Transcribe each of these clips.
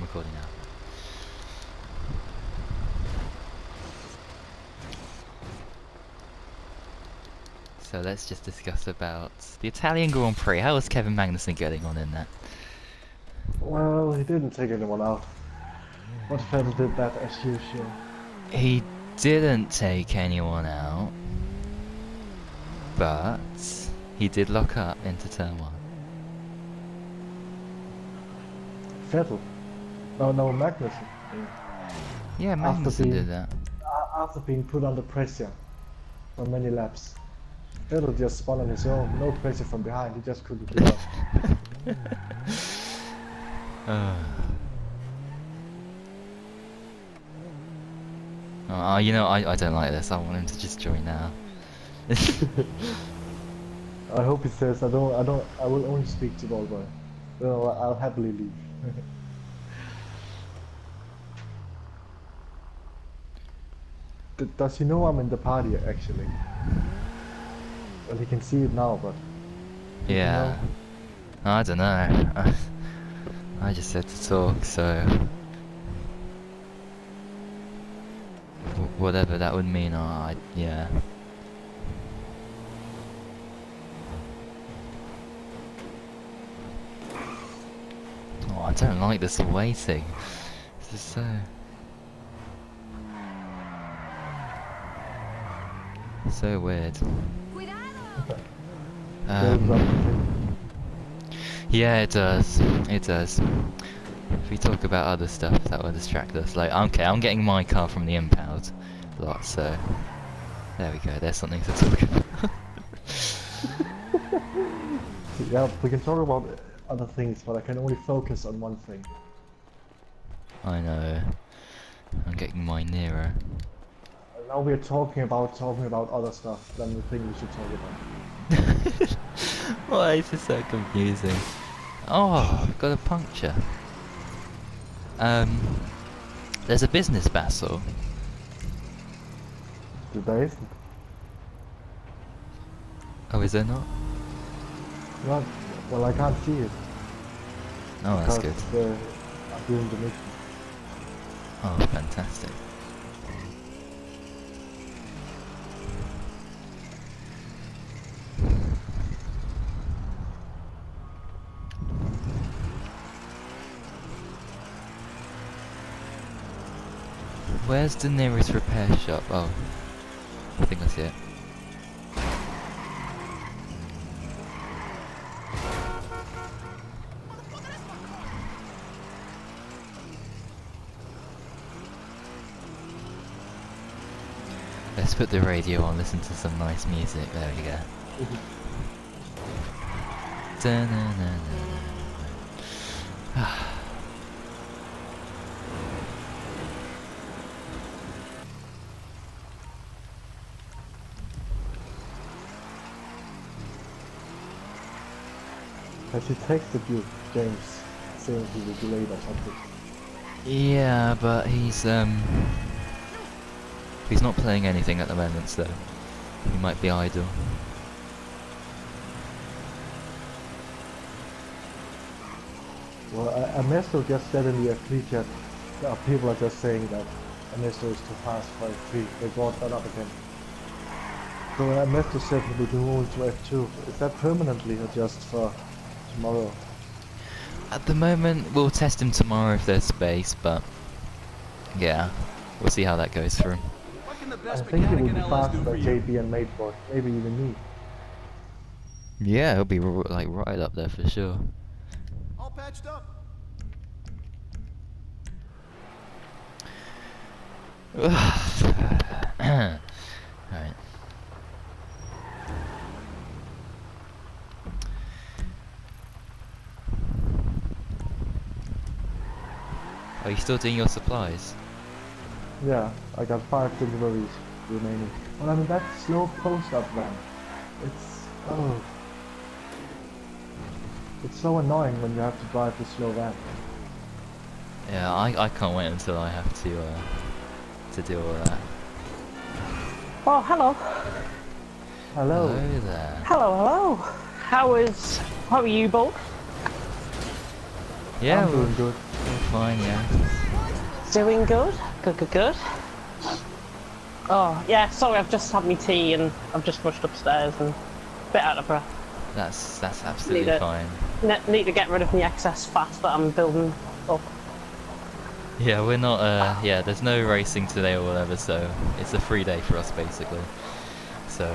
recording now. So let's just discuss about the Italian Grand Prix. How was Kevin Magnussen getting on in that? Well, he didn't take anyone out. But Vettel did that as usual. He didn't take anyone out, but he did lock up into turn 1. Vettel? No, Magnussen. Yeah, After Magnussen being- did that. After being put under pressure for many laps. Vettel just spun on his own, no pressure from behind, he just couldn't keep up. You know, I don't like this. I want him to just join now. I hope he says, I will only speak to Ballboy. No, I'll happily leave. Does he know I'm in the party, actually? Well, he can see it now, but... Yeah. I don't know. I just said to talk, so... Whatever that would mean, yeah. Oh, I don't like this waiting. This is so weird. Yeah, it does. It does. If we talk about other stuff, that will distract us. Like, okay, I'm getting my car from the impound lot, so there we go. There's something to talk about. Yeah, we can talk about other things, but I can only focus on one thing. I know. I'm getting mine nearer. Now we're talking about other stuff than the thing we should talk about. Why is this so confusing? Oh, I've got a puncture. There's a business battle. There isn't. Oh, is there not? Not, well, I can't see it. Oh, that's good. Because I'm doing the mission. Oh, fantastic. Where's the nearest repair shop? Oh, I think I see it. Let's put the radio on, listen to some nice music. There we go. Has he texted you, James, saying he will be late or something? Yeah, but he's not playing anything at the moment, so he might be idle. Well, Ernesto just said in the F3 chat, people are just saying that Ernesto is too fast for F3. They brought that up again. So Ernesto said he will be moving to F2. Is that permanently or just for tomorrow? At the moment, we'll test him tomorrow if there's space, but yeah, we'll see how that goes for him. I think he will be faster than JB and Mateboy, maybe even me. Yeah, he'll be like right up there for sure. All patched up. Alright. Are you still doing your supplies? Yeah, I got 5 deliveries remaining. Well, I mean, that slow post-up van. It's so annoying when you have to drive the slow van. Yeah, I can't wait until I have to do all that. Oh, hello. Hello. Hello there. Hello. How are you both? Yeah, I'm doing good. fine, yeah. Doing good. Good. Oh, yeah, sorry, I've just had my tea and I've just rushed upstairs and a bit out of breath. That's absolutely Need it. fine. Need to get rid of the excess fat that I'm building up. Yeah, we're not, yeah, there's no racing today or whatever, so it's a free day for us, basically. So,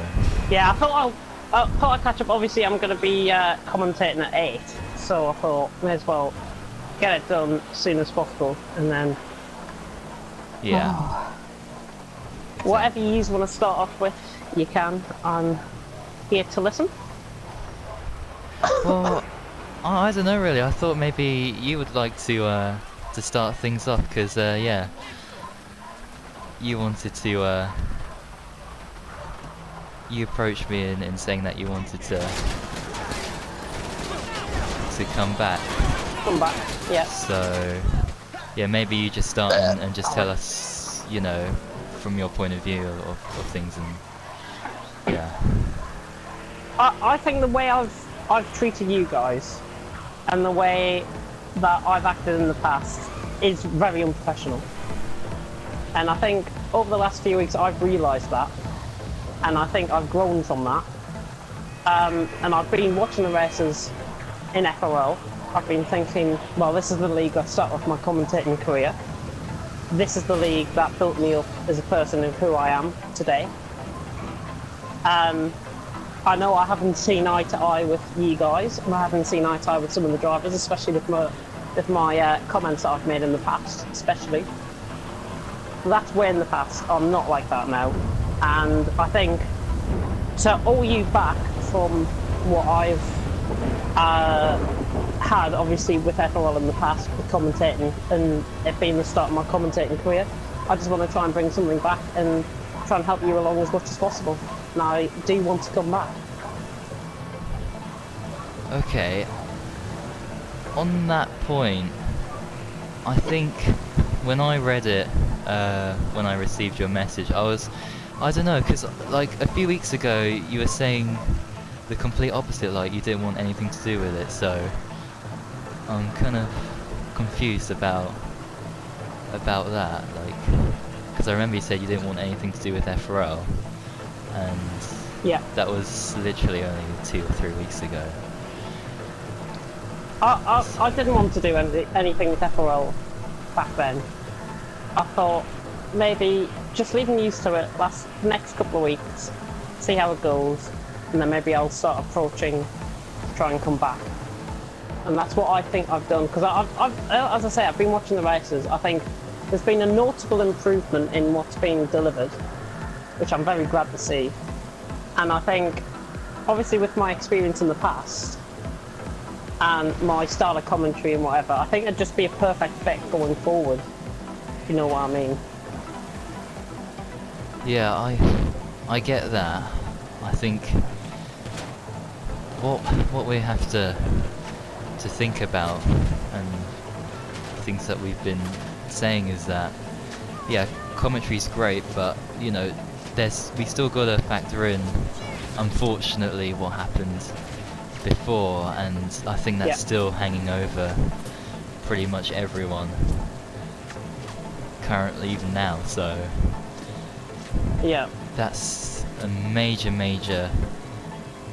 Yeah, I thought I'd catch up. Obviously, I'm going to be commentating at 8, so I thought may as well get it done as soon as possible, and then yeah. whatever you want to start off with, you can. I'm here to listen. Well, I don't know really. I thought maybe you would like to start things off, because, yeah, you wanted to, you approached me in saying that you wanted to come back. Come back, yeah. So, yeah, maybe you just start and just tell us, you know, from your point of view of things, and yeah. I think the way I've treated you guys and the way that I've acted in the past is very unprofessional. And I think over the last few weeks I've realised that, and I think I've grown from that. And I've been watching the races in FOL. I've been thinking, well, this is the league that started off my commentating career. This is the league that built me up as a person of who I am today. I know I haven't seen eye to eye with you guys, and I haven't seen eye to eye with some of the drivers, especially with my comments that I've made in the past, especially. That's way in the past. I'm not like that now. And I think to owe you back from what I've had, obviously, with FOL in the past, with commentating, and it being the start of my commentating career, I just want to try and bring something back and try and help you along as much as possible. And I do want to come back. Okay. On that point, I think when I read it, when I received your message, I don't know, because like a few weeks ago you were saying the complete opposite, like you didn't want anything to do with it, so I'm kind of confused about that, like, because I remember you said you didn't want anything to do with FRL, and Yeah. that was literally only 2 or 3 weeks ago. I didn't want to do anything with FRL back then. I thought maybe just leaving used to it next couple of weeks, see how it goes, and then maybe I'll start approaching to try and come back. And that's what I think I've done, because as I say, I've been watching the races. I think there's been a notable improvement in what's being delivered, which I'm very glad to see. And I think, obviously with my experience in the past, and my style of commentary and whatever, I think it'd just be a perfect fit going forward, if you know what I mean. Yeah, I get that. I think what we have to think about, and things that we've been saying, is that, yeah, commentary's great, but you know, we still got to factor in, unfortunately, what happened before, and I think that's still hanging over pretty much everyone currently, even now. So yeah, that's a major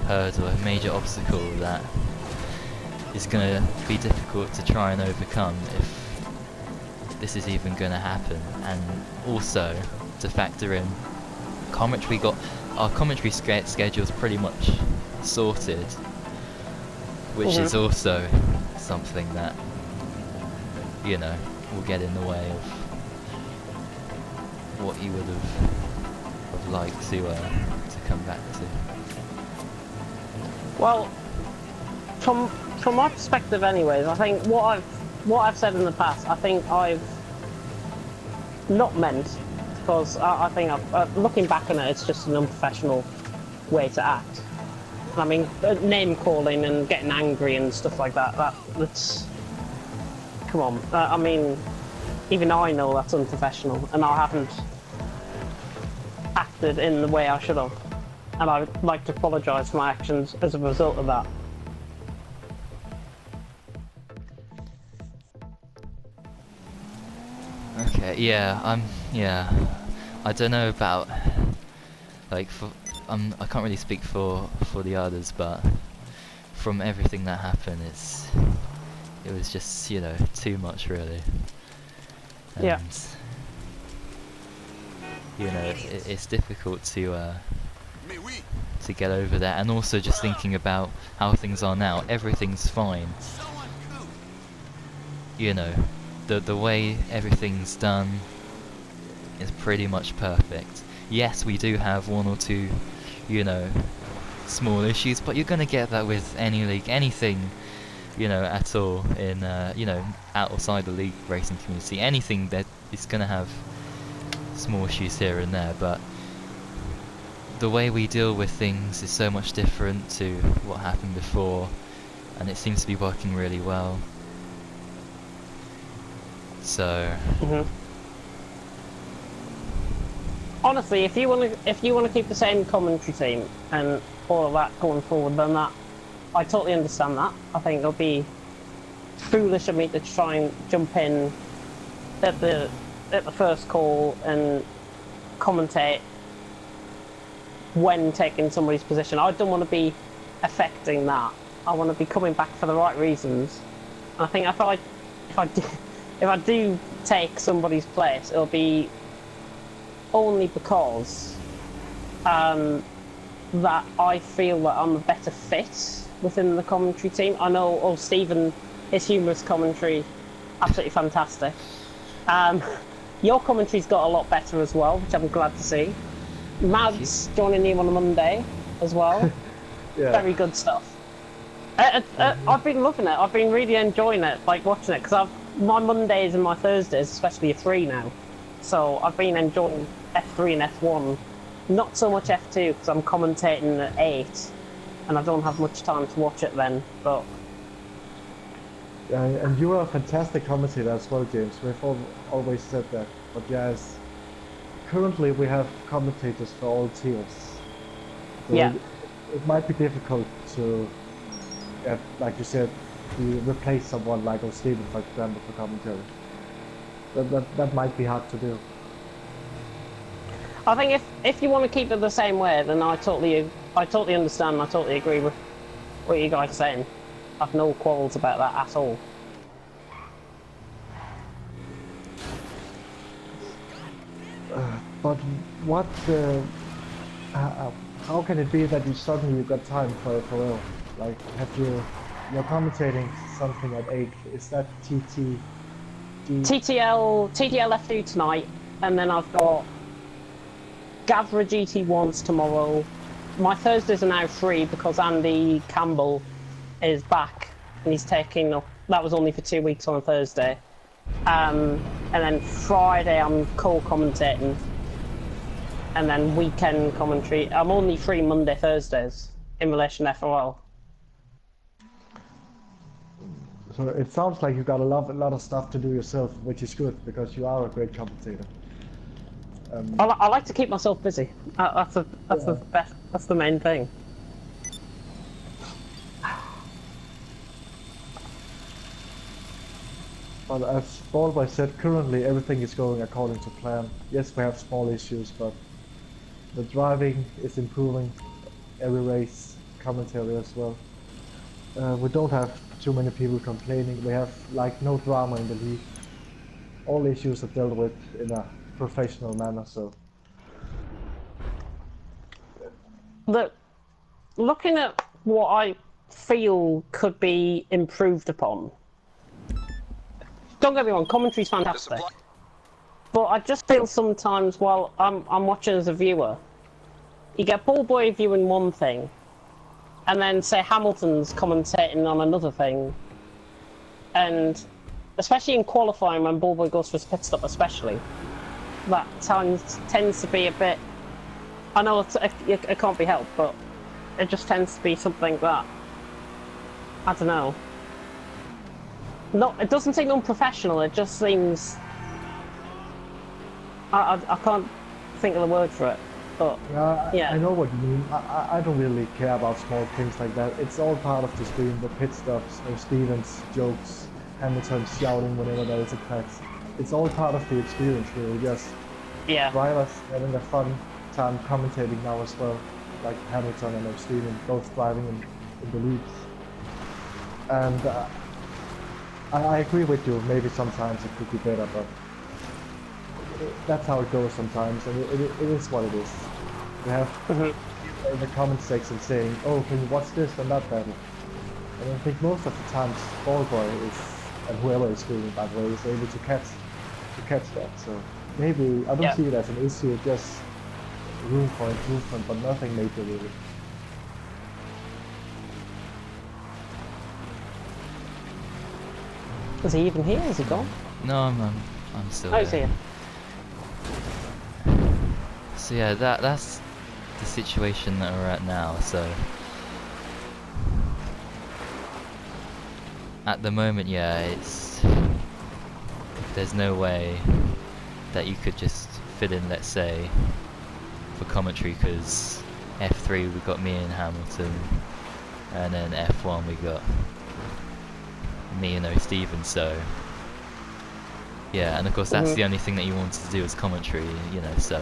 hurdle, a major obstacle that is going to be difficult to try and overcome if this is even going to happen. And also to factor in commentary, our commentary schedule's pretty much sorted, which is also something that, you know, will get in the way of what you would have liked to come back to. well, from my perspective anyways, I think what I've said in the past, I think I've not meant, because I think looking back on it, it's just an unprofessional way to act. I mean, name calling and getting angry and stuff like that's, come on, I mean, even I know that's unprofessional, and I haven't acted in the way I should have, and I'd like to apologise for my actions as a result of that. Okay, yeah. I don't know about like I can't really speak for the others, but from everything that happened, it was just, you know, too much really. And, Yeah. you know, it's difficult Mais oui. to get over that, and also just thinking about how things are now. Everything's fine, So uncouth. you know. The way everything's done is pretty much perfect. Yes, we do have one or two, you know, small issues, but you're gonna get that with any league, anything, you know, at all in, you know, outside the league racing community. Anything that is gonna have small issues here and there, but the way we deal with things is so much different to what happened before, and it seems to be working really well. So, Mhm. Honestly, if you want to keep the same commentary team and all of that going forward, then I totally understand that. I think it'll be foolish of me to try and jump in at the first call and commentate when taking somebody's position. I don't want to be affecting that. I want to be coming back for the right reasons. And I think if I do take somebody's place, it'll be only because that I feel that I'm a better fit within the commentary team. I know, Stephen, his humorous commentary, absolutely fantastic. Your commentary's got a lot better as well, which I'm glad to see. Mads joining you on a Monday as well. Yeah. Very good stuff. I've been loving it. I've been really enjoying it, like watching it, because my Mondays and my Thursdays, especially, are free now. So I've been enjoying F3 and F1. Not so much F2 because I'm commentating at 8, and I don't have much time to watch it then. But And you are a fantastic commentator as well, James. We've always said that. But yes, currently we have commentators for all tiers. So Yeah. it might be difficult to, like you said, to replace someone like Steven, for example, for commentary. That might be hard to do. I think if you want to keep it the same way, then I totally understand. And I totally agree with what you guys are saying. I've no quarrels about that at all. But what? How can it be that you suddenly got time for real? Like, you're commentating something at 8? Is that TTL F2 tonight, and then I've got Gavra GT1s tomorrow. My Thursdays are now free because Andy Campbell is back and he's taking up. That was only for 2 weeks on a Thursday. And then Friday I'm co-commentating, and then weekend commentary. I'm only free Monday, Thursdays in relation to FOL. So it sounds like you got a lot of stuff to do yourself, which is good because you are a great commentator. I like to keep myself busy. That's the best. That's the main thing. But as Ballboy said, currently everything is going according to plan. Yes, we have small issues, but the driving is improving every race, commentary as well. We don't have too many people complaining. We have like no drama in the league. All issues are dealt with in a professional manner. So Looking at what I feel could be improved upon. Don't get me wrong, commentary's fantastic. But I just feel sometimes while I'm watching as a viewer, you get Ballboy viewing one thing, and then say Hamilton's commentating on another thing, and especially in qualifying when Ballboy goes for his pit stop, especially that tends to be a bit. I know it can't be helped, but it just tends to be something that I don't know. It doesn't seem unprofessional. It just seems. I can't think of the word for it, but yeah. I know what you mean. I don't really care about small things like that. It's all part of the stream, the pit stops, Stevens jokes, Hamilton shouting whenever there is a crash. it's all part of the experience, really. Just Yeah. drivers having a fun time commentating now as well, like Hamilton and Verstappen both driving in the leads. And I agree with you. Maybe sometimes it could be better, but that's how it goes sometimes, and it is what it is. We have Mhm. in the comment section saying, "Oh, can you watch this and that battle?" And I think most of the times, Ballboy is, and whoever is doing it, by the way, is able to catch that. So maybe I don't Yeah. see it as an issue, just room for improvement, but nothing major really. Is he even here? Is he gone? No, I'm still Oh, he's there. here. So yeah, that's the situation that we're at now. So at the moment, yeah, there's no way that you could just fit in, let's say, for commentary, because F3 we got me and Hamilton, and then F1 we got me and O'Stephen. So yeah, and of course that's the only thing that you wanted to do as commentary, you know. So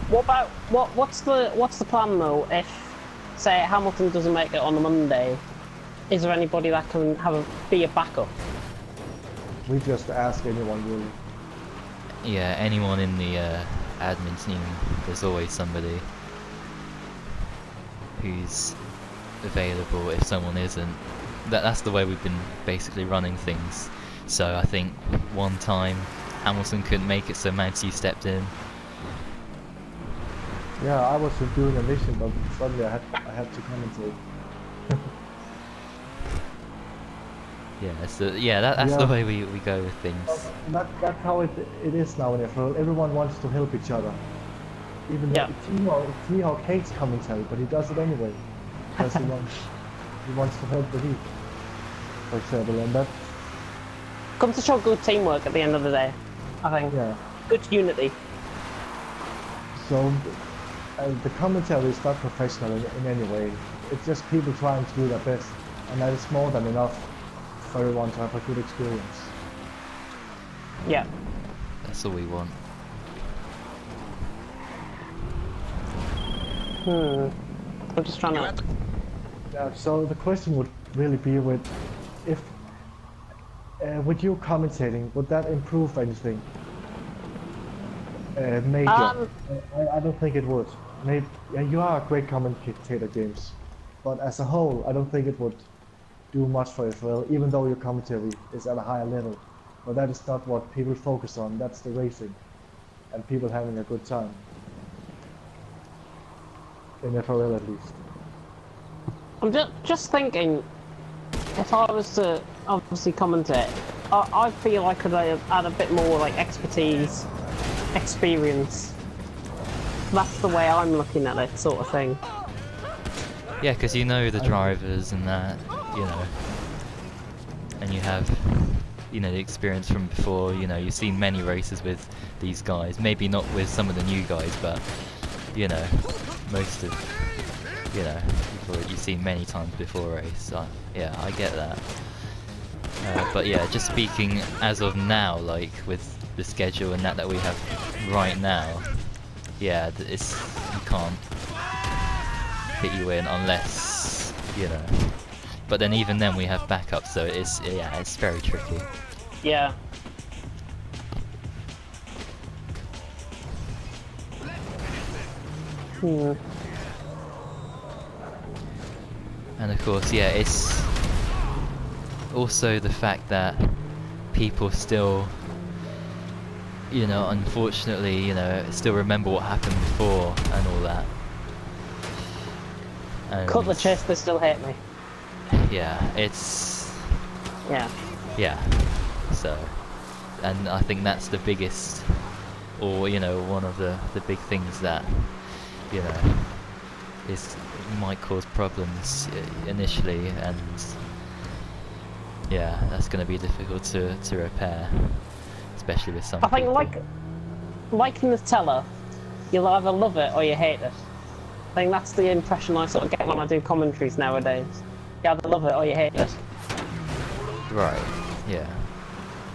What about what's the plan though? If say Hamilton doesn't make it on the Monday, is there anybody that can be a backup? We just ask anyone really. yeah, anyone in the admin team, there's always somebody who's available if someone isn't. That's the way we've been basically running things. So I think one time Hamilton couldn't make it, so Manti stepped in. Yeah, I was doing a mission, but suddenly I had to commentate. Yeah, so yeah, that's the Yeah. way we go with things. That's how it is now in F1. Everyone wants to help each other. Even Yeah. T-Hawk hates commentary, but he does it anyway. Because he wants to help the league, for example, and that, Comes to show good teamwork at the end of the day. I think yeah. good unity. So, the commentary is not professional in any way. It's just people trying to do their best, and that is more than enough for everyone to have a good experience. Yeah. That's all we want. I'm just trying to. Yeah, so the question would really be if with you commentating, would that improve anything? Major? I don't think it would. Maybe yeah, you are a great commentator, James, but as a whole, I don't think it would do much for F1, even though your commentary is at a higher level. But that is not what people focus on. That's the racing and people having a good time. In F1 at least. I'm just thinking, if I was to obviously commentate, I feel I could add a bit more like expertise, experience. That's the way I'm looking at it, sort of thing. Yeah, because you know the drivers and that, you know, and you have, you know, the experience from before. You know, you've seen many races with these guys. Maybe not with some of the new guys, but you know, most of, you know, people that you've seen many times before a race. So, yeah, I get that. But yeah, just speaking as of now, like with the schedule and that we have right now, yeah, it's, you can't fit you in unless, you know. But then even then we have backups, so it's, yeah, it's very tricky. Yeah. And of course, yeah, it's also the fact that people still, you know, unfortunately, you know, still remember what happened before and all that. And Cut the chest, they still hate me. yeah, it's, Yeah. yeah, so, and I think that's the biggest, or, you know, one of the big things that, you know, might cause problems initially, and yeah, that's going to be difficult to repair, especially with some I think people. like Nutella, you'll either love it or you hate it. I think that's the impression I sort of get when I do commentaries nowadays. You either love it or you hate it. Right, yeah.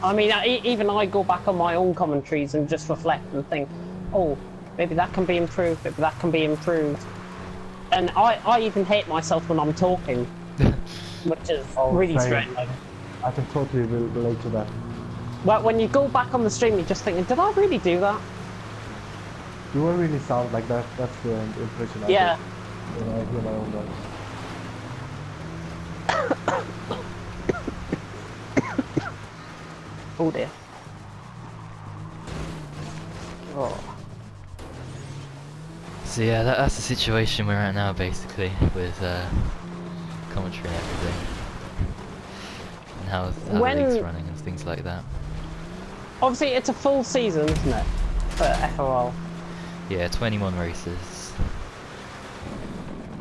I mean, even I go back on my own commentaries and just reflect and think, oh, maybe that can be improved, maybe that can be improved. And I even hate myself when I'm talking, which is really same. strange. I can totally relate to that. Well, when you go back on the stream, you're just thinking, did I really do that? You won't really sound like that. That's the impression I Yeah. get when I hear my own voice. Oh dear. Oh. So yeah, that's the situation we're at now, basically, with commentary and everything, and how the league's running and things like that. Obviously, it's a full season, isn't it, for FOL? Yeah, 21 races.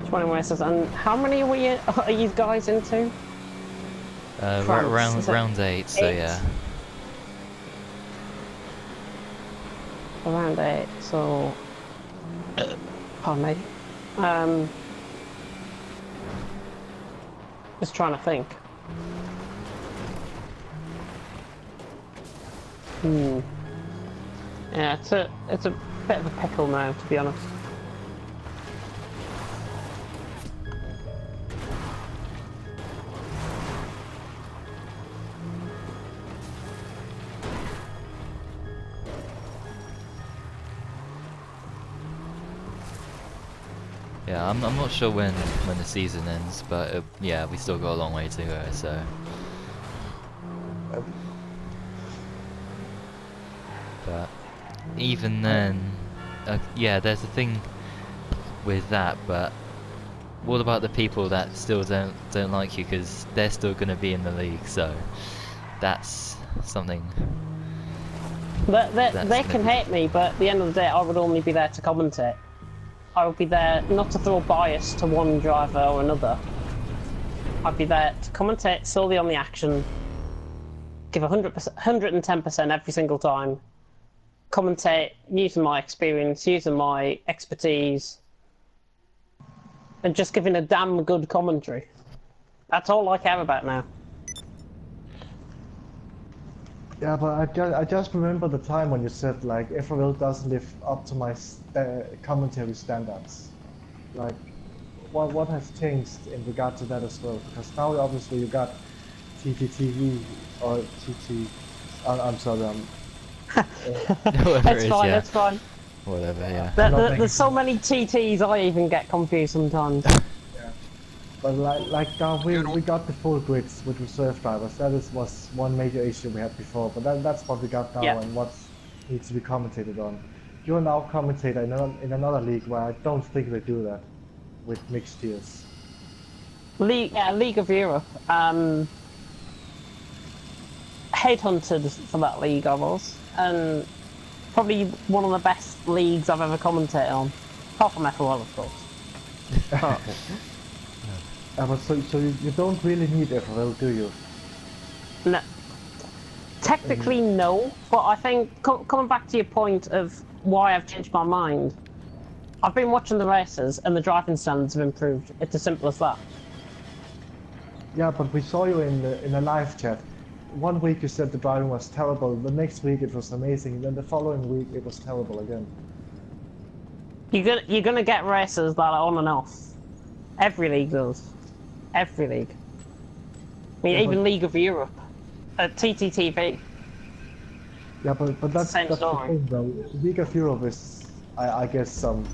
20 races, and how many are you guys into? France, is it Round 8, so 8? yeah. Around 8, so... pardon me. Just trying to think. Yeah, it's a bit of a pickle now, to be honest. Yeah, I'm not sure when the season ends, but yeah, we still got a long way to go, so... But even then, yeah, there's a thing with that, but what about the people that still don't like you, because they're still going to be in the league, so that's something. They can hate me, but at the end of the day, I would only be there to commentate. I would be there not to throw bias to one driver or another. I'd be there to commentate solely on the action, give 100%, 110% every single time, commentate using my experience, using my expertise, and just giving a damn good commentary. That's all I care about now. Yeah, but I just remember the time when you said like FRL doesn't live up to my commentary standards. Like, what has changed in regard to that as well? Because now obviously you got TTTV or TT. I'm sorry. Whatever It's it is, fine. yeah. It's fine. Whatever, yeah. There's so many TTs, I even get confused sometimes. But like now we got the full grids with reserve drivers. That was one major issue we had before, but that's what we got now and what needs to be commentated on. You're now commentator in another league where I don't think they do that with mixed tiers. League of Europe. Headhunted for that league I was, and probably one of the best leagues I've ever commentated on, apart from FOL of course. But so you don't really need FRL, do you? No. Technically no, but I think coming back to your point of why I've changed my mind, I've been watching the races and the driving standards have improved. It's as simple as that. Yeah, but we saw you in a live chat. One week you said the driving was terrible, the next week it was amazing, and then the following week it was terrible again. You're gonna get races that are on and off. Every league does. Every league. I mean, even League of Europe. TTTV. Yeah, but that's the story. thing though. League of Europe is, I guess, some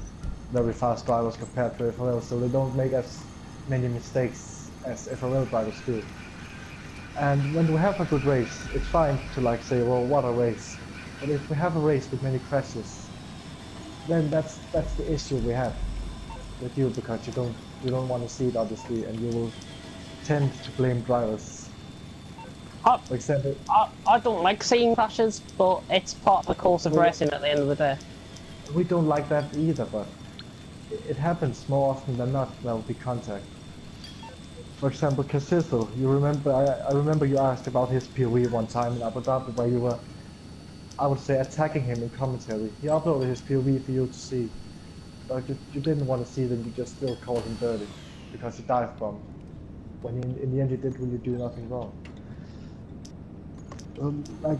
very fast drivers compared to FRL, so they don't make as many mistakes as FRL drivers do. And when we have a good race, it's fine to like say, well, what a race. But if we have a race with many crashes, then that's the issue we have with you, because you don't want to see it obviously, and you will tend to blame drivers. For example, I don't like seeing crashes, but it's part of the course of racing at the end of the day. we don't like that either, but it happens more often than not. There'll be contact. For example, Casisto, you remember? I remember you asked about his POV one time in Abu Dhabi, where you were, I would say, attacking him in commentary. He uploaded his POV for you to see. But you didn't want to see them, you just still called him dirty because he dive bombed. When in the end he didn't really do nothing wrong. Like,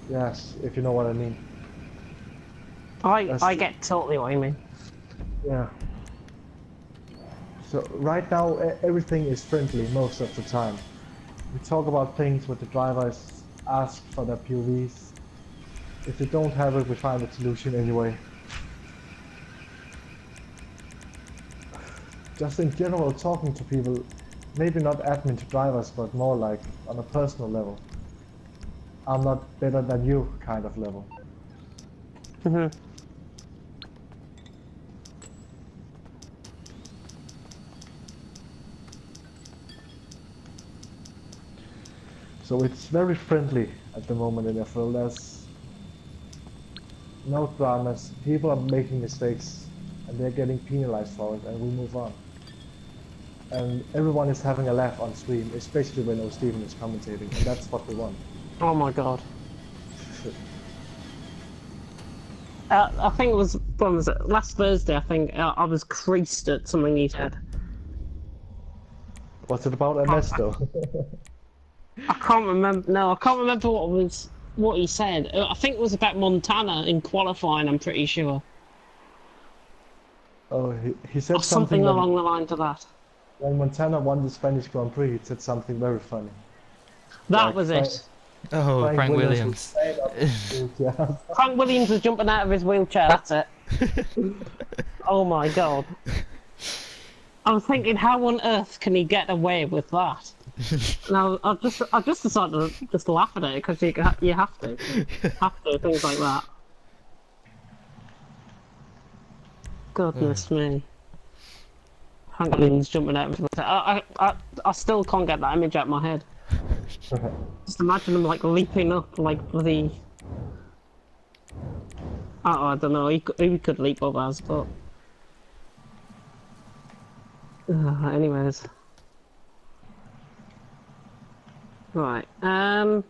yes, if you know what I mean. I get totally what you mean. Yeah. So right now everything is friendly most of the time. We talk about things with the drivers, ask for their POVs. If they don't have it, we find a solution anyway. Just in general, talking to people, maybe not admin to drivers, but more like on a personal level. I'm not better than you kind of level. Mhm. So it's very friendly at the moment in FL. There's no dramas. People are making mistakes and they're getting penalized for it, and we move on. And everyone is having a laugh on stream, especially when O'Steven is commentating, and that's what we want. Oh my god. I think it was, when was it? Last Thursday, I think I was creased at something he said. What's it about Ernesto? I can't remember. No, I can't remember what he said. I think it was about Montana in qualifying. I'm pretty sure. Oh, he said Or something when, along the lines of that. when Montana won the Spanish Grand Prix. He said something very funny. That Like was it. Oh, Frank Williams. was straight up his feet, yeah. Frank Williams was jumping out of his wheelchair. That's it. Oh my god. I was thinking, how on earth can he get away with that? And I just decided to just laugh at it because you have to things like that. Goodness me. Frank Williams jumping out of his wheelchair. I still can't get that image out of my head. Just imagine him like leaping up like bloody. I don't know. He could leap up as, but. Anyways. Right. I'm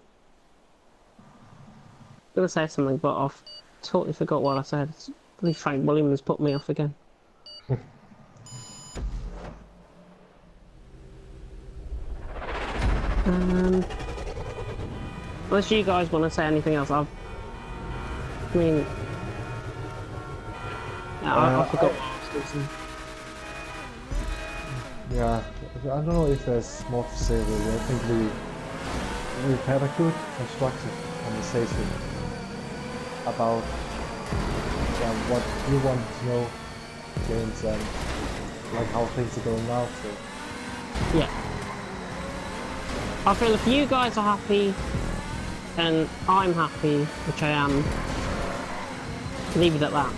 gonna say something, but I've totally forgot what I said. I believe Frank Williams put me off again. Unless you guys want to say anything else, I mean, I forgot what I was going to say. Yeah, I don't know if there's more to say really. I think we've had a good constructive conversation about what you want to know, James, and like how things are going now. So Yeah. I feel if you guys are happy, and I'm happy, which I am, leave it at that.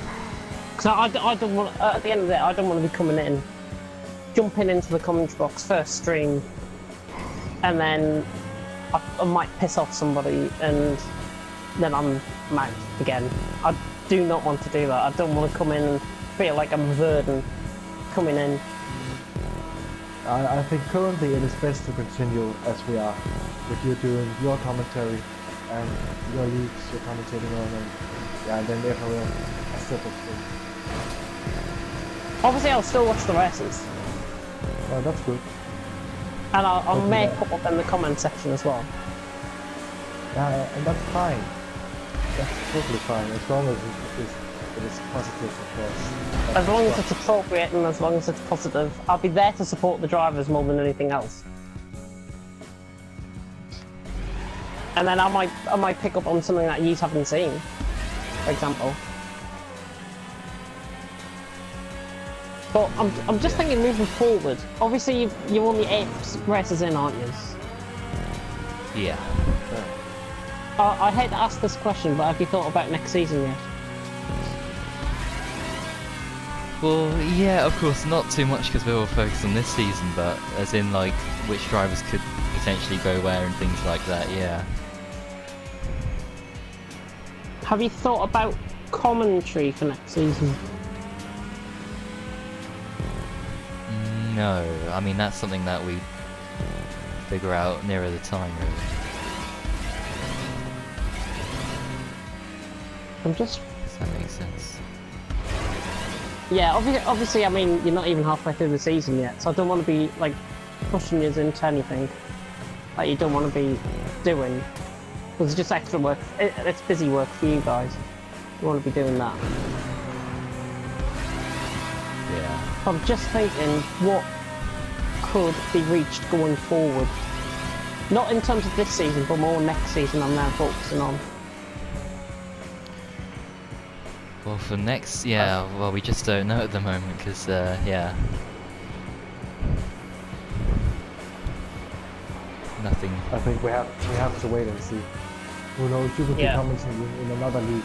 Because I don't want, at the end of the day, I don't want to be coming in, jumping into the comment box first stream, and then I might piss off somebody, and then I'm out again. I do not want to do that. I don't want to come in and feel like I'm a burden coming in. I think currently it is best to continue as we are, with you doing your commentary and your leagues you're commentating on, and then everyone a separate thing. Obviously, I'll still watch the races, Oh, that's good. and I'll Okay, make yeah. up in the comment section as well. Yeah, and that's fine. That's totally fine, as long as it is positive, of course. As long as it's appropriate and as long as it's positive, I'll be there to support the drivers more than anything else. And then I might pick up on something that you haven't seen, for example. But I'm just thinking moving forward. Obviously you're only 8 races in, aren't you? Yeah. I hate to ask this question, but have you thought about next season yet? Well, yeah, of course, not too much because we're all focused on this season, but as in like which drivers could potentially go where and things like that, yeah. Have you thought about commentary for next season? No, I mean that's something that we figure out nearer the time, really. I'm just... Does that make sense? Yeah, obviously, I mean, you're not even halfway through the season yet, so I don't want to be, like, pushing you into anything that you don't want to be doing. Because it's just extra work. It's busy work for you guys. You want to be doing that. Yeah. I'm just thinking what could be reached going forward. Not in terms of this season, but more next season I'm now focusing on. Well, for next, yeah, well, we just don't know at the moment, because, yeah. Nothing. I think we have to wait and see. Who knows? You could Yeah. be coming in another league,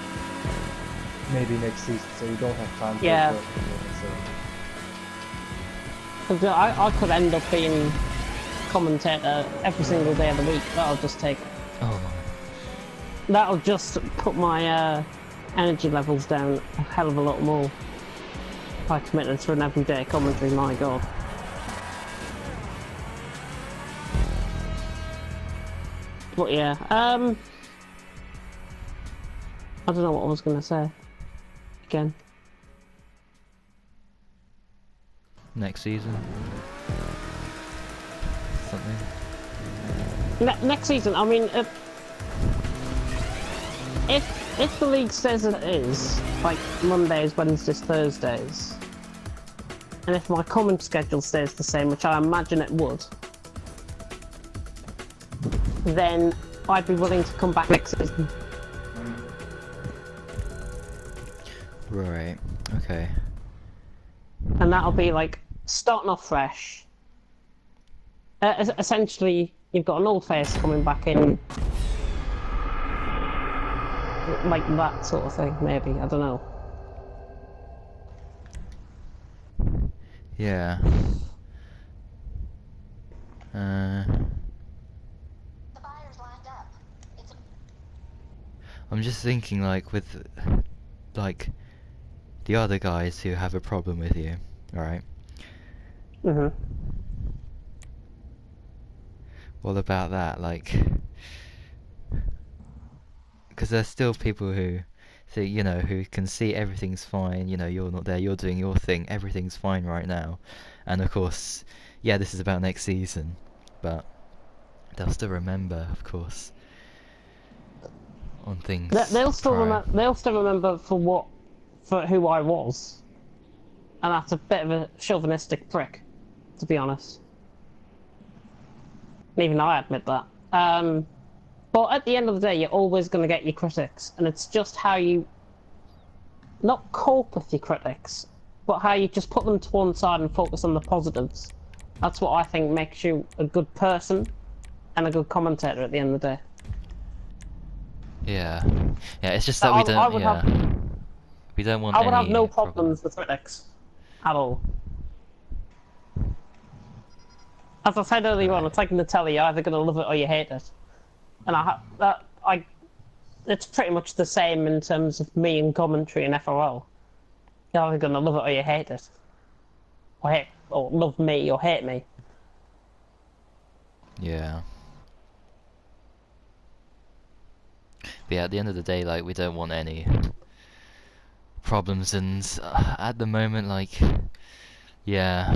maybe next season, so you don't have time. Yeah. To so. 'Cause I could end up being commentator every single day of the week. That'll just take. Oh my. That'll just put my energy levels down a hell of a lot more. If I committed to an everyday commentary, my god. But yeah, I don't know what I was gonna say. Again. Next season? Something? Next season, I mean, if the league says it is, like Mondays, Wednesdays, Thursdays, and if my comment schedule stays the same, which I imagine it would, then I'd be willing to come back next season. Right, okay. And that'll be like starting off fresh. Essentially, you've got an old face coming back in, like that sort of thing. Maybe, I don't know. Yeah. The buyer's lined up. It's I'm just thinking, like, with, like, the other guys who have a problem with you, alright? Mhm. What about that, like... Because there's still people who, say, you know, who can see everything's fine, you know, you're not there, you're doing your thing, everything's fine right now. And of course, yeah, this is about next season, but they'll still remember, of course, on things They'll still prior. remember. They'll still remember for who I was, and that's a bit of a chauvinistic prick, to be honest. And even I admit that. But at the end of the day, you're always going to get your critics, and it's just how you not cope with your critics, but how you just put them to one side and focus on the positives. That's what I think makes you a good person and a good commentator at the end of the day. Yeah. Yeah, it's just that we I don't, would yeah. have- We don't want I would have any no problems with critics at all. As I said earlier on, it's like in the telly, you're either going to love it or you hate it. And it's pretty much the same in terms of me and commentary and FRL. You're either going to love it or you hate it. Or love me or hate me. Yeah. But yeah, at the end of the day, like, we don't want any problems, and at the moment, like, yeah,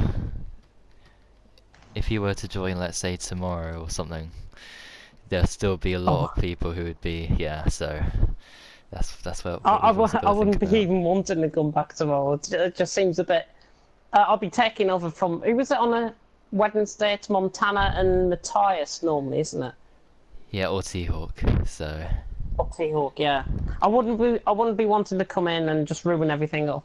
if you were to join, let's say, tomorrow or something, there'll still be a lot of people who would be, yeah, so that's what I we've also got to wouldn't think be about. even wanting to come back tomorrow. It just seems a bit... I'll be taking over from... Who was it on a Wednesday? It's Montana and Matthias normally, isn't it? Yeah, or T-Hawk, so... Or T-Hawk, yeah. I wouldn't be wanting to come in and just ruin everything up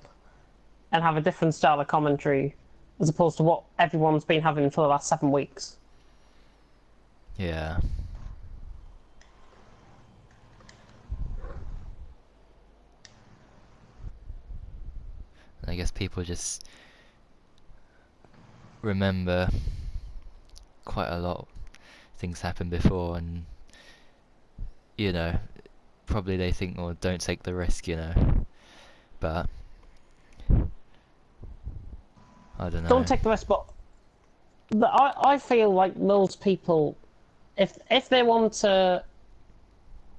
and have a different style of commentary as opposed to what everyone's been having for the last 7 weeks. Yeah. And I guess people just remember quite a lot of things happened before, and you know, probably they think, well, don't take the risk, you know, but I don't know. Don't take the risk, but I feel like those people, if they want to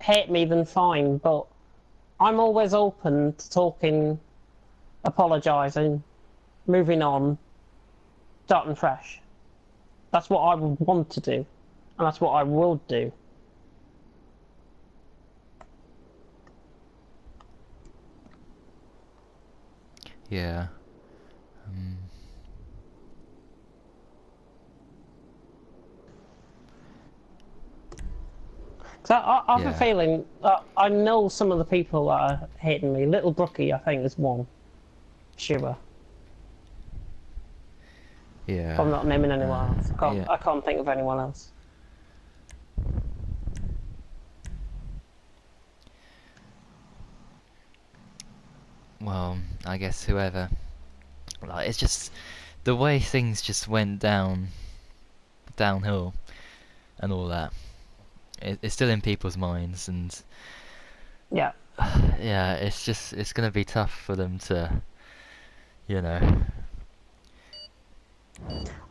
hate me, then fine, but I'm always open to talking, apologising, moving on, starting fresh. That's what I would want to do, and that's what I will do. Yeah. So I have Yeah. a feeling I know some of the people that are hating me. Little Brookie, I think, is one. Sure. Yeah. I'm not naming anyone else. Yeah. I can't think of anyone else. Well, I guess whoever. Like, it's just the way things just went downhill, and all that. It's still in people's minds, and Yeah. yeah, it's gonna be tough for them to, you know.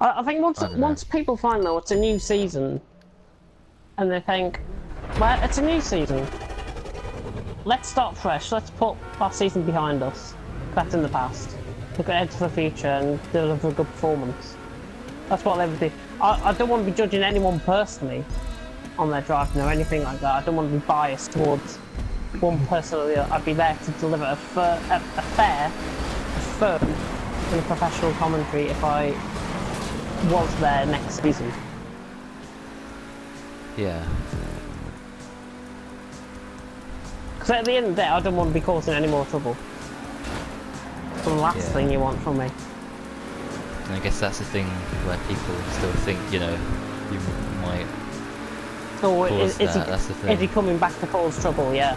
I think I don't know. once people find though it's a new season, and they think, well, it's a new season. Let's start fresh. Let's put last season behind us. That's in the past. Look ahead to the future and deliver a good performance. That's what they would do. I don't want to be judging anyone personally on their driving or anything like that. I don't want to be biased towards one person or the other. I'd be there to deliver a fair, a firm, and professional commentary if I was there next season. Yeah. Because at the end of the day, I don't want to be causing any more trouble. It's the last Yeah. thing you want from me. And I guess that's the thing where people still think, you know, you might So cause that. That's the thing. is he coming back to cause trouble? Yeah.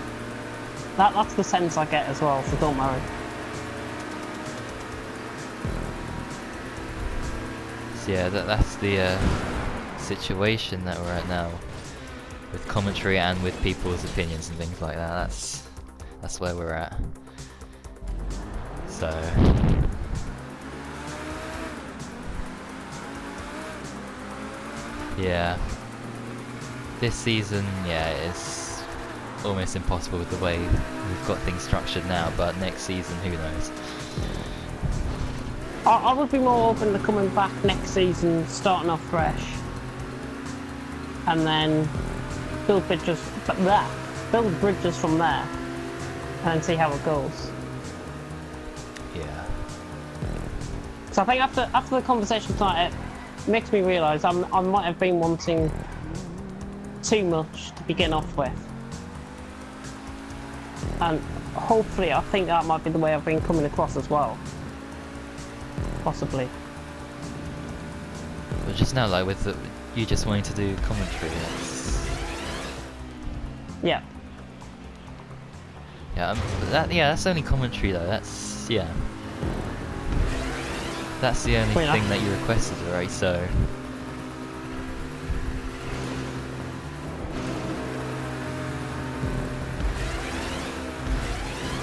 That's the sense I get as well, so don't worry. So yeah, that's the situation that we're at now, with commentary and with people's opinions and things like that. That's where we're at. So yeah, this season, yeah, it's almost impossible with the way we've got things structured now. But next season, who knows? I would be more open to coming back next season, starting off fresh, and then build bridges from there, and then see how it goes. Yeah. So I think after the conversation tonight, it makes me realise I might have been wanting too much to begin off with, and hopefully I think that might be the way I've been coming across as well. Possibly. But just now, like with you just wanting to do commentary, Yeah. yeah, that's only commentary though. That's the only Wait, thing that you requested, right? So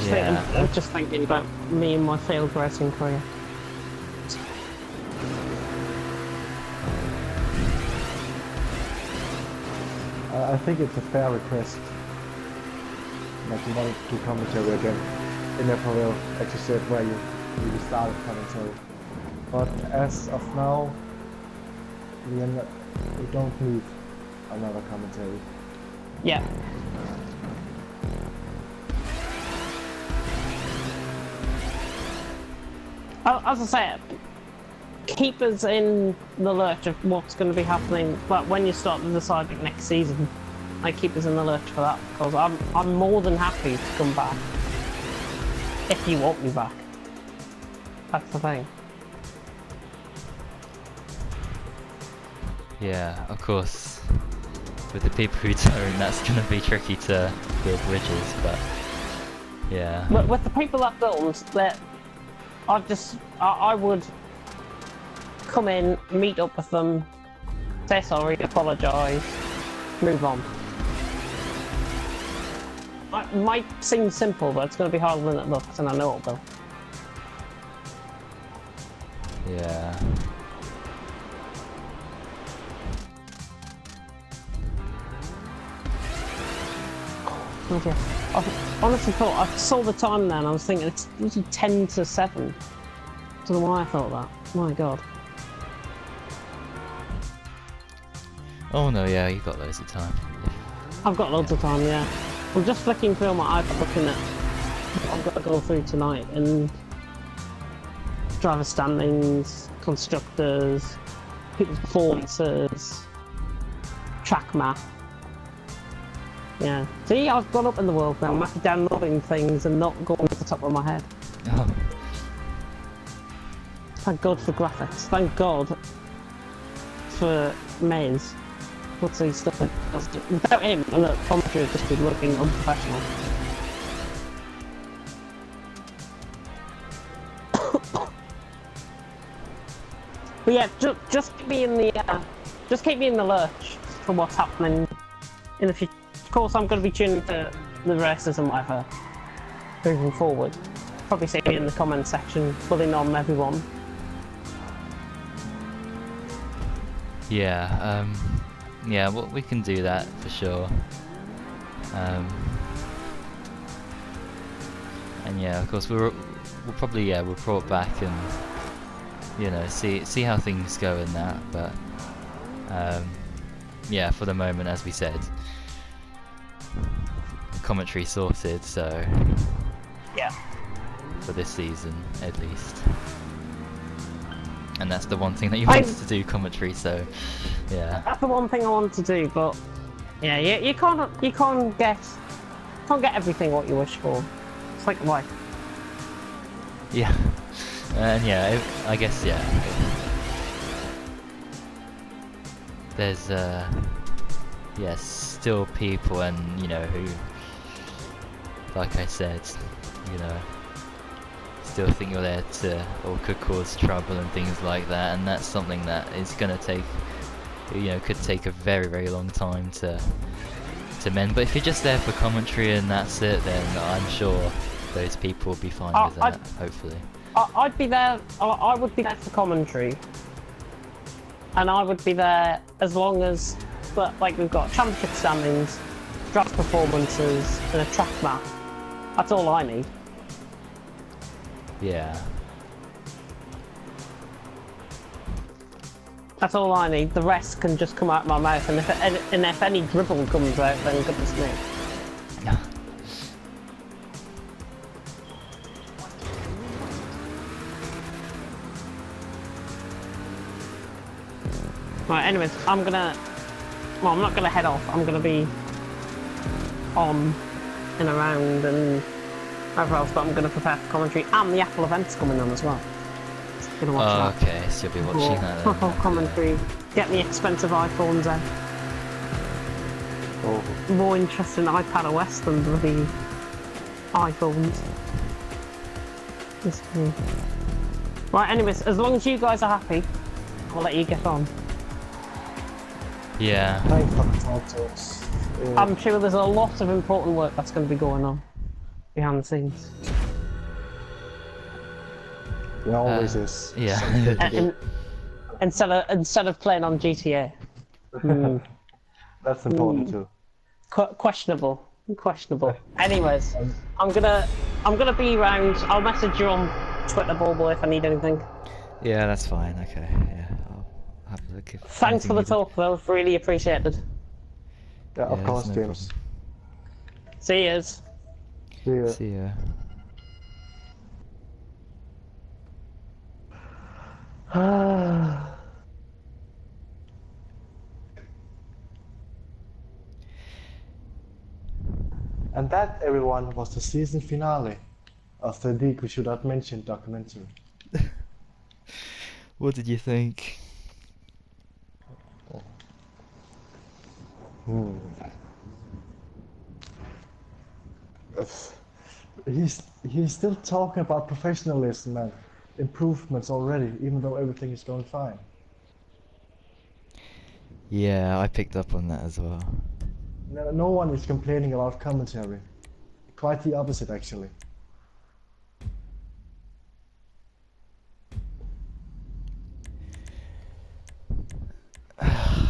yeah, I'm just thinking about me and my failed racing career. I think it's a fair request. Like you wanted to do commentary again in April, like you said, where you really started commentary. But as of now, we don't need another commentary. Yeah. As I say, keep us in the lurch of what's going to be happening. But when you start deciding next season, like keep us in the lurch for that, because I'm more than happy to come back if you want me back. That's the thing. yeah, of course. With the people who don't, that's gonna be tricky to build bridges, but yeah. But with the people that don't, that I would come in, meet up with them, say sorry, apologise, move on. It might seem simple, but it's going to be harder than it looks, and I know it will. Yeah. Okay. I honestly thought, I saw the time then, I was thinking it's usually 10 to 7. I don't know why I thought that. My god. Oh no, yeah, you got loads of time. I've got loads of time, yeah. I'm just flicking through my iPad looking at what I've got to go through tonight, and driver standings, constructors, people's performances, track map. Yeah. See, I've gone up in the world now. I'm actually downloading things and not going off the top of my head. Oh, Thank God for graphics. Thank God for Maze. What's he stuff? Without him, the commentary would just be looking unprofessional. But yeah, just keep me in the just keep me in the lurch for what's happening in the future. Of course, I'm going to be tuning to the races and whatever moving forward. Probably see it in the comment section, bullying on everyone. yeah. Yeah, well, we can do that for sure. And yeah, of course, we'll probably report back and see how things go in that. But yeah, for the moment, as we said, commentary sorted. So Yeah. for this season, at least. And that's the one thing that you wanted to do, commentary. So yeah. That's the one thing I want to do, but yeah, you can't get everything what you wish for. It's like life. Yeah, and yeah, I guess there's still people, and who, like I said, still think you're there to, or could cause trouble and things like that, and that's something that is gonna take, could take a very, very long time to mend. But if you're just there for commentary and that's it, then I'm sure those people will be fine with that, hopefully. I'd be there. I would be there for commentary, and I would be there as long as, like, we've got championship standings, draft performances, and a track map. That's all I need. Yeah. That's all I need. The rest can just come out of my mouth, and if any dribble comes out, then goodness me. Right, anyways, I'm not gonna head off. I'm gonna be on and around and whatever else, but I'm gonna prepare for commentary, and the Apple event's coming on as well. Gonna watch that. Okay, so you'll be watching that then. Football commentary. Get the expensive iPhones out. Oh, More interest in iPad OS than bloody iPhones. Just me. Right, anyways, as long as you guys are happy, I'll let you get on. Yeah. thanks for the talk to us. I'm sure there's a lot of important work that's going to be going on behind the scenes. It always is. Yeah. something to do. Instead of playing on GTA. That's important too. Questionable. Anyways, I'm gonna be around. I'll message you on Twitter, Bulbo, if I need anything. Yeah, that's fine. Okay. Yeah, I'll have a look if. Thanks for the anything talk, though. Really appreciated. Yeah, of Yeah, course, that's no James. See yous. See ya. See ya. And that, everyone, was the season finale of the League We Should Not Mention documentary. What did you think? He's still talking about professionalism and improvements already, even though everything is going fine. Yeah, I picked up on that as well. No one is complaining about commentary. Quite the opposite, actually.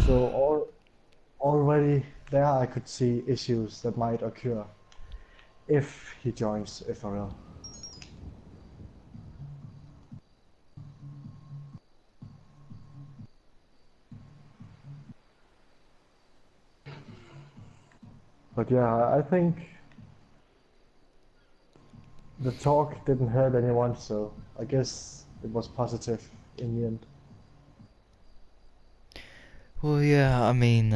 So already there I could see issues that might occur if he joins FRL. But yeah, I think the talk didn't hurt anyone, so I guess it was positive in the end. Well, yeah, I mean,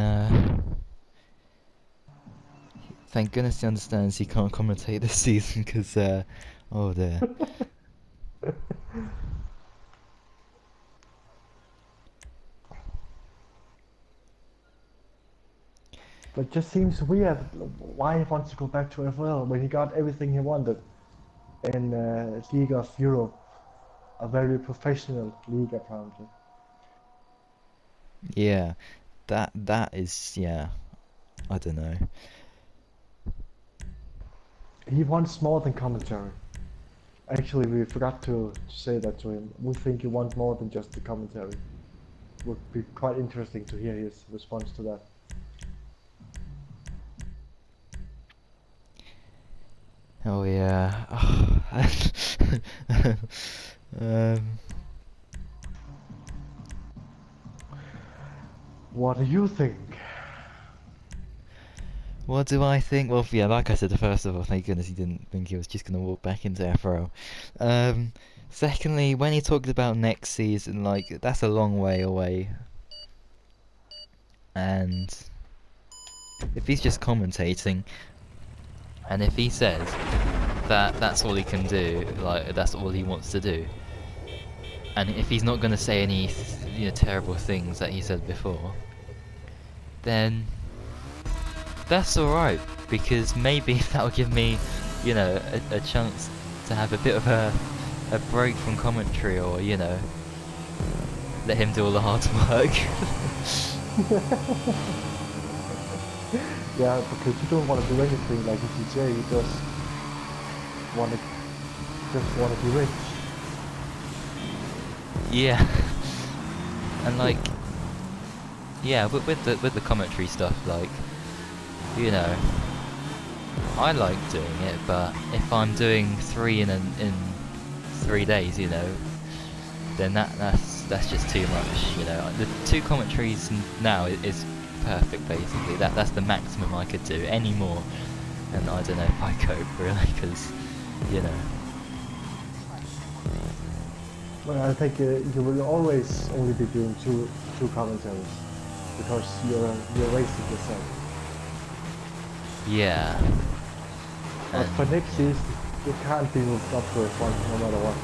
thank goodness he understands he can't commentate this season, because, oh dear. But it just seems weird why he wants to go back to FL when he got everything he wanted in League of Europe, a very professional league apparently. Yeah, that is, yeah, I don't know. He wants more than commentary. Actually, we forgot to say that to him. We think he wants more than just the commentary. Would be quite interesting to hear his response to that. Oh yeah. um, What do you think? what do I think? Well, yeah, like I said, first of all, thank goodness he didn't think he was just going to walk back into FRO. Secondly, when he talked about next season, like, that's a long way away. And if he's just commentating, and if he says that that's all he can do, like, that's all he wants to do, and if he's not going to say any, terrible things that he said before, then that's alright, because maybe that'll give me, a chance to have a bit of a break from commentary, or, let him do all the hard work. Yeah, because you don't want to do anything like ECJ, you just want to be rich. Yeah. And like, yeah, with the commentary stuff, like, I like doing it, but if I'm doing 3 in 3 days, then that's just too much, The 2 commentaries now is perfect, basically. That's the maximum I could do. Any more, and I don't know if I cope, really, because, Well, I think you will always only be doing two commentaries because you're wasting yourself. yeah. But for next season, you can't be moved up to F1 no matter what,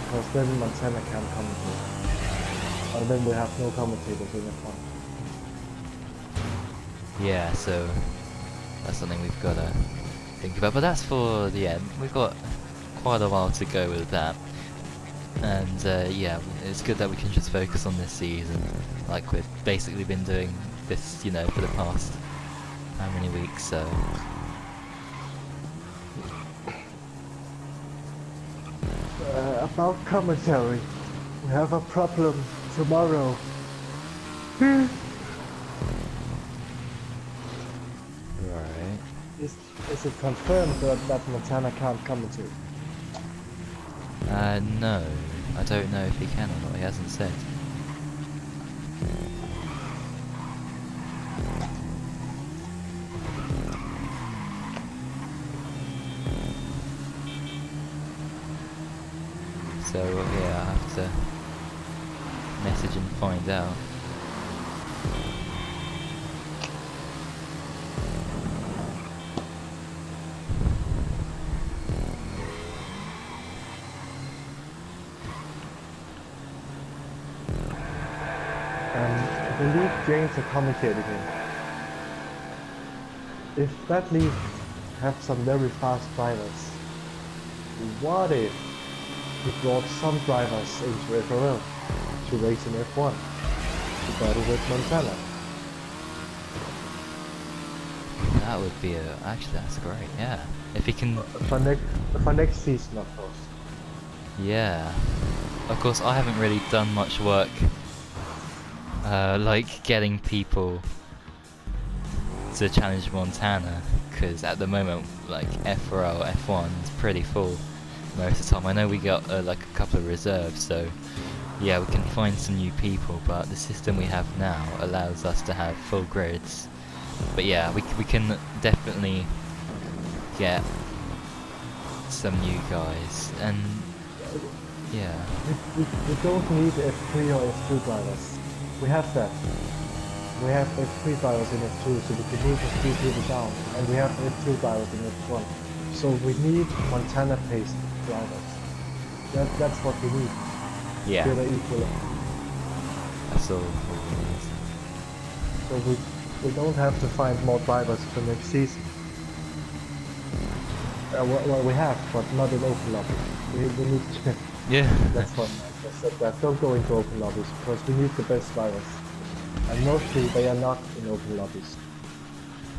because then Montana can't commentate, and then we have no commentators in F1. Yeah, so that's something we've got to think about. But that's for the end. We've got quite a while to go with that. And yeah, it's good that we can just focus on this season, like we've basically been doing this, for the past how many weeks, so... About commentary, we have a problem tomorrow. Right. Is it confirmed that Montana can't commentate? No. I don't know if he can or not, he hasn't said. So, yeah, I have to message and find out. I believe James are commentating him. If that league have some very fast drivers, what if he brought some drivers into FRL to race in F1 to battle with Montana? That would be actually, that's great, yeah. If he can... For next season, of course. Yeah. Of course, I haven't really done much work, like getting people to challenge Montana, because at the moment, like, FRL, F1 is pretty full most of the time. I know we got like a couple of reserves, so yeah, we can find some new people, but the system we have now allows us to have full grids But yeah, we can definitely get some new guys, and yeah, We don't need F3 or F2 drivers. We have that. We have F3 drivers in F2, so we can move a few people down, and we have F2 drivers in F1. So we need Montana-paced drivers. That's what we need. yeah, Together equal. that's all we need. So we don't have to find more drivers for next season. Well, we have, but not in open lobby. We need to, Yeah, that's what I said that. Don't go into open lobbies, because we need the best drivers. And mostly they are not in open lobbies.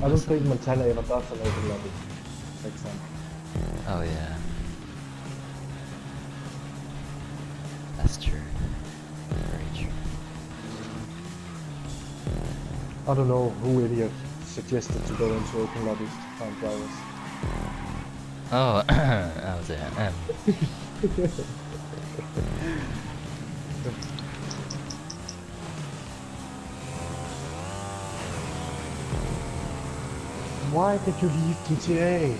I don't think Montana ever does an open lobby, for example. oh yeah, that's true. Very true. I don't know who idiot suggested to go into open lobbies to find drivers. Oh, that was it. Why did you leave GTA?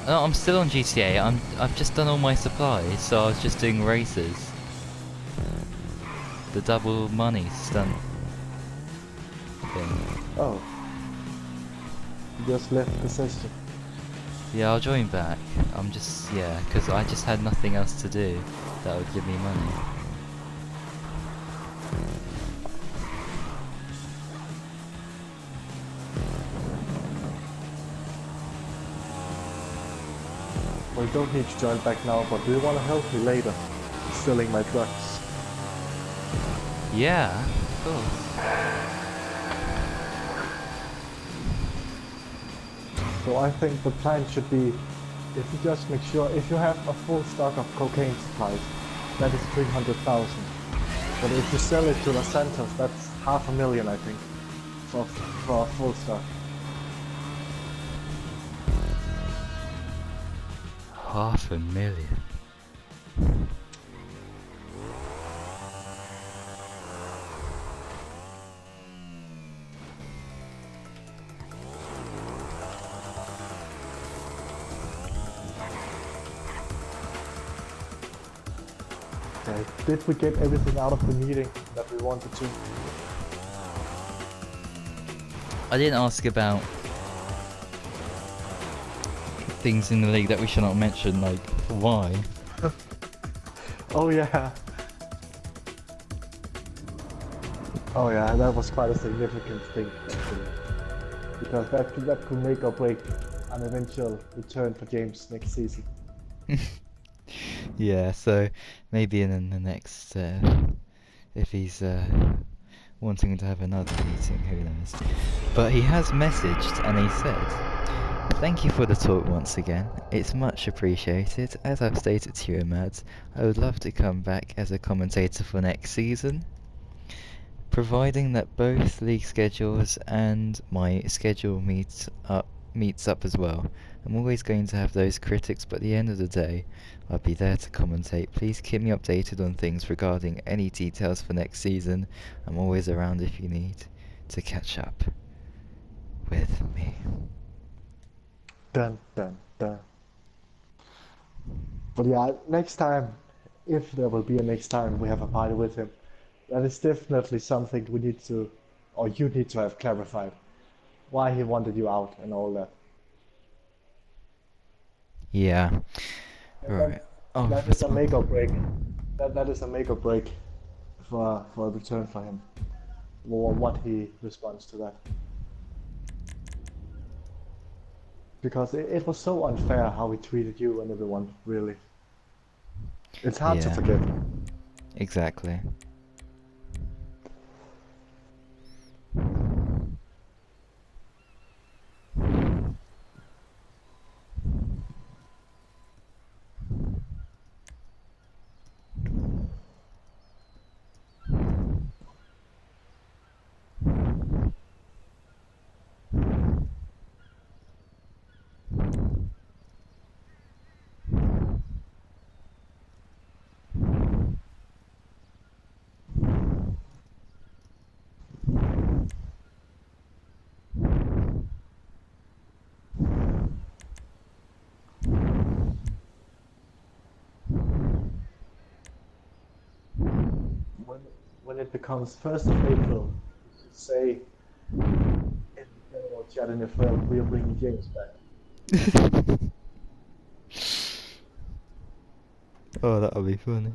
No, I'm still on GTA. I've just done all my supplies, so I was just doing races. The double money stunt thing. Oh. You just left the system. Yeah, I'll join back. I'm just, yeah, because I just had nothing else to do that would give me money. Well, you don't need to join back now, but do you want to help me later? Selling my drugs. Yeah, of course. So I think the plan should be, if you just make sure, if you have a full stock of cocaine supplies, that is 300,000. But if you sell it to Los Santos, that's 500,000, I think, for a full stock. $500,000. Okay. Did we get everything out of the meeting that we wanted to? I didn't ask about things in the league that we should not mention, like why. Oh yeah. Oh yeah, that was quite a significant thing actually. Because that could make or break an eventual return for James next season. Yeah, so maybe in the next, if he's wanting to have another meeting, who knows. But he has messaged and he said, "Thank you for the talk once again. It's much appreciated. As I've stated to you, Mads, I would love to come back as a commentator for next season, providing that both league schedules and my schedule meets up as well. I'm always going to have those critics, but at the end of the day, I'll be there to commentate. Please keep me updated on things regarding any details for next season. I'm always around if you need to catch up with me." Dun dun dun. But yeah, next time, if there will be a next time we have a party with him, that is definitely something we need to, or you need to have clarified. Why he wanted you out and all that. Yeah. Right. Oh, That is a make or break. That is a make or break for a return for him. Or what he responds to that. Because it was so unfair how he treated you and everyone, really. It's hard to Yeah. forget. Exactly. when it becomes 1st of April, you should say in chat in your film, we are bringing James back. Oh, that would be funny.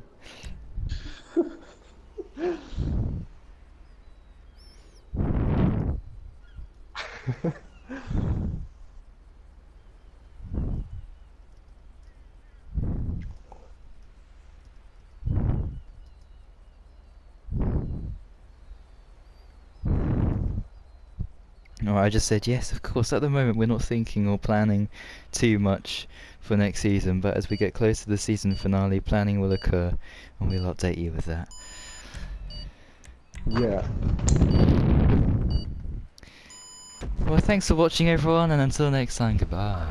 No, I just said yes, of course. At the moment, we're not thinking or planning too much for next season, but as we get closer to the season finale, planning will occur, and we'll update you with that. Yeah. Well, thanks for watching, everyone, and until next time, goodbye.